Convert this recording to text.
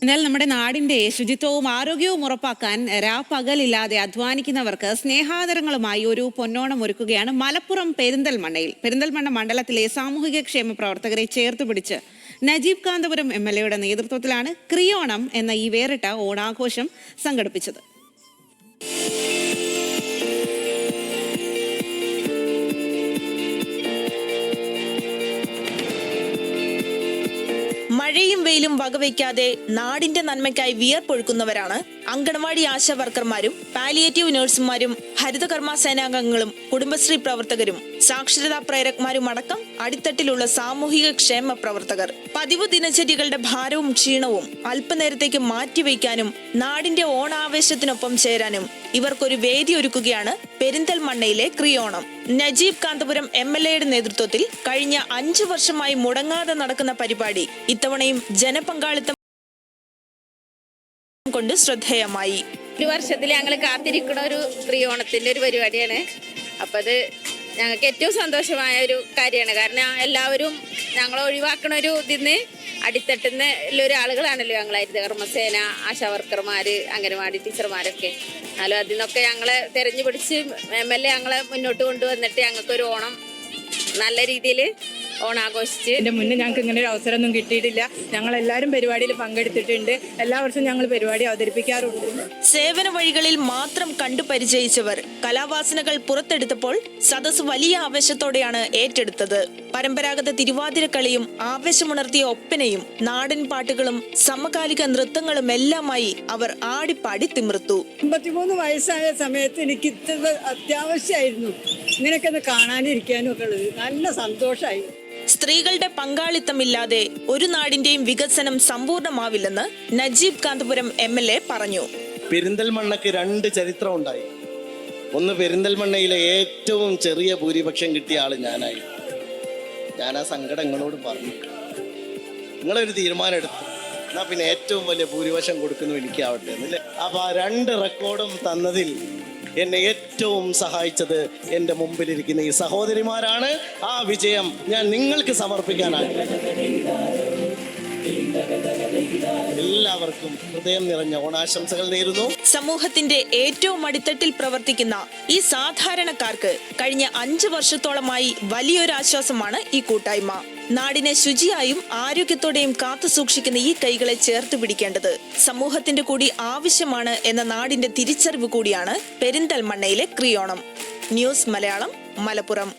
എന്നാൽ നമ്മുടെ നാടിന്റെ ശുചിത്വവും ആരോഗ്യവും ഉറപ്പാക്കാൻ രാപ്പകലില്ലാതെ അധ്വാനിക്കുന്നവർക്ക് സ്നേഹാദരങ്ങളുമായി ഒരു പൊന്നോണം ഒരുക്കുകയാണ് മലപ്പുറം പെരിന്തൽമണ്ണ മണ്ഡലത്തിലെ സാമൂഹിക ക്ഷേമ പ്രവർത്തകരെ ചേർത്ത് പിടിച്ച് നജീബ് കാന്തപുരം MLA നേതൃത്വത്തിലാണ് ക്രിയോണം എന്ന ഈ വേറിട്ട ഓണാഘോഷം സംഘടിപ്പിച്ചത്. മഴയും വെയിലും വകവയ്ക്കാതെ നാടിന്റെ നന്മയ്ക്കായി വിയർപ്പൊഴുക്കുന്നവരാണ് അങ്കണവാടി ആശാ വർക്കർമാരും പാലിയേറ്റീവ് നഴ്സുമാരും ഹരിതകർമ്മ സേനാംഗങ്ങളും കുടുംബശ്രീ പ്രവർത്തകരും സാക്ഷരതാ പ്രേരകന്മാരും അടക്കം അടിത്തട്ടിലുള്ള സാമൂഹിക ക്ഷേമ പ്രവർത്തകർ. പതിവ് ദിനചര്യകളുടെ ഭാരവും ക്ഷീണവും അല്പനേരത്തേക്ക് മാറ്റിവെക്കാനും നാടിന്റെ ഓണാവേശത്തിനൊപ്പം ചേരാനും ഇവർക്കൊരു വേദി ഒരുക്കുകയാണ് പെരിന്തൽമണ്ണയിലെ ക്രിയോണം. നജീബ് കാന്തപുരം MLA നേതൃത്വത്തിൽ കഴിഞ്ഞ 5 വർഷമായി മുടങ്ങാതെ നടക്കുന്ന പരിപാടി ഇത്തവണയും ജനപങ്കാളിത്തം കൊണ്ട് ശ്രദ്ധേയമായി. ഒരു വർഷത്തിൽ ഞങ്ങൾ കാത്തിരിക്കുന്ന ഒരു ക്രിയോണത്തിന്റെ ഒരു പരിപാടിയാണ്. അപ്പം അത് ഞങ്ങൾക്ക് ഏറ്റവും സന്തോഷമായ ഒരു കാര്യമാണ്. കാരണം എല്ലാവരും ഞങ്ങൾ ഒഴിവാക്കണ ഒരു ഇതിന്ന് അടിത്തട്ടുന്ന ആളുകളാണല്ലോ ഞങ്ങൾ ഹരിതകർമ്മസേന, ആശാ വർക്കർമാർ, അംഗനവാടി ടീച്ചർമാരൊക്കെ. എന്നാലും അതിൽ നിന്നൊക്കെ ഞങ്ങളെ തെരഞ്ഞു പിടിച്ച് MLA ഞങ്ങളെ മുന്നോട്ട് കൊണ്ടുവന്നിട്ട് ഞങ്ങൾക്കൊരു ഓണം നല്ല രീതിയിൽ ഓണാഘോഷിച്ച്. ഇതിന്റെ മുന്നേ ഞങ്ങൾക്ക് ഇങ്ങനെ ഒരു അവസരമൊന്നും കിട്ടിയിട്ടില്ല. ഞങ്ങൾ എല്ലാവരും പരിപാടിയിൽ പങ്കെടുത്തിട്ടുണ്ട്. എല്ലാ വർഷവും ഞങ്ങൾ പരിപാടി അവതരിപ്പിക്കാറുണ്ട്. സേവന വഴികളിൽ മാത്രം കണ്ടു പരിചയിച്ചവർ കലാവാസനകൾ പുറത്തെടുത്തപ്പോൾ സദസ് വലിയ ആവേശത്തോടെയാണ് ഏറ്റെടുത്തത്. പരമ്പരാഗത തിരുവാതിരക്കളിയും ആവേശമുണർത്തിയ ഒപ്പനയും നാടൻ പാട്ടുകളും സമകാലിക നൃത്തങ്ങളും എല്ലാമായി അവർ ആടിപ്പാടി തിമിർത്തു. 53 വയസ്സായ സമയത്ത് എനിക്ക് ഇത്ര അത്യാവശ്യമായിരുന്നു ഇങ്ങനെയൊക്കെ ഒന്ന് കാണാനിരിക്കാനും ഒക്കെ ഉള്ളത്. നല്ല സന്തോഷമായി. സ്ത്രീകളുടെ പങ്കാളിത്തമില്ലാതെ ഒരു നാടിന്റെയും വികസനം സമ്പൂർണ്ണമാവില്ലെന്ന് നജീബ് കാന്തപുരം MLA പറഞ്ഞു. പെരിന്തൽമണ്ണക്ക് 2 ചരിത്രം ഉണ്ടായി. ഒന്ന്, പെരിന്തൽമണ്ണയിലെ ഏറ്റവും ചെറിയ ഭൂരിപക്ഷം കിട്ടിയ ആള് ഞാനായി. ഞാൻ ആ സങ്കടം നിങ്ങളോട് പറഞ്ഞു. നിങ്ങളൊരു തീരുമാനം എടുത്തു, എന്നാ പിന്നെ ഏറ്റവും വലിയ ഭൂരിപക്ഷം കൊടുക്കുന്നു എനിക്കാവട്ടെ എന്നല്ലേ. അപ്പൊ ആ 2 റെക്കോർഡും തന്നതിൽ എന്നെ ഏറ്റവും സഹായിച്ചത് എൻ്റെ മുമ്പിലിരിക്കുന്ന ഈ സഹോദരിമാരാണ്. ആ വിജയം ഞാൻ നിങ്ങൾക്ക് സമർപ്പിക്കാനാണ്. എല്ലാവർക്കും ഹൃദയം നിറഞ്ഞ ഓണാശംസകൾ നേരുന്നു. സമൂഹത്തിന്റെ ഏറ്റവും അടിത്തട്ടിൽ പ്രവർത്തിക്കുന്ന ഈ സാധാരണക്കാർക്ക് കഴിഞ്ഞ 5 വർഷത്തോളമായി വലിയൊരു ആശ്വാസമാണ് ഈ കൂട്ടായ്മ. നാടിനെ ശുചിയായും ആരോഗ്യത്തോടെയും കാത്തു സൂക്ഷിക്കുന്ന ഈ കൈകളെ ചേർത്ത് പിടിക്കേണ്ടത് സമൂഹത്തിന്റെ കൂടി ആവശ്യമാണ് എന്ന നാടിന്റെ തിരിച്ചറിവ് കൂടിയാണ് പെരിന്തൽമണ്ണയിലെ ക്രിയോണം. ന്യൂസ് മലയാളം, മലപ്പുറം.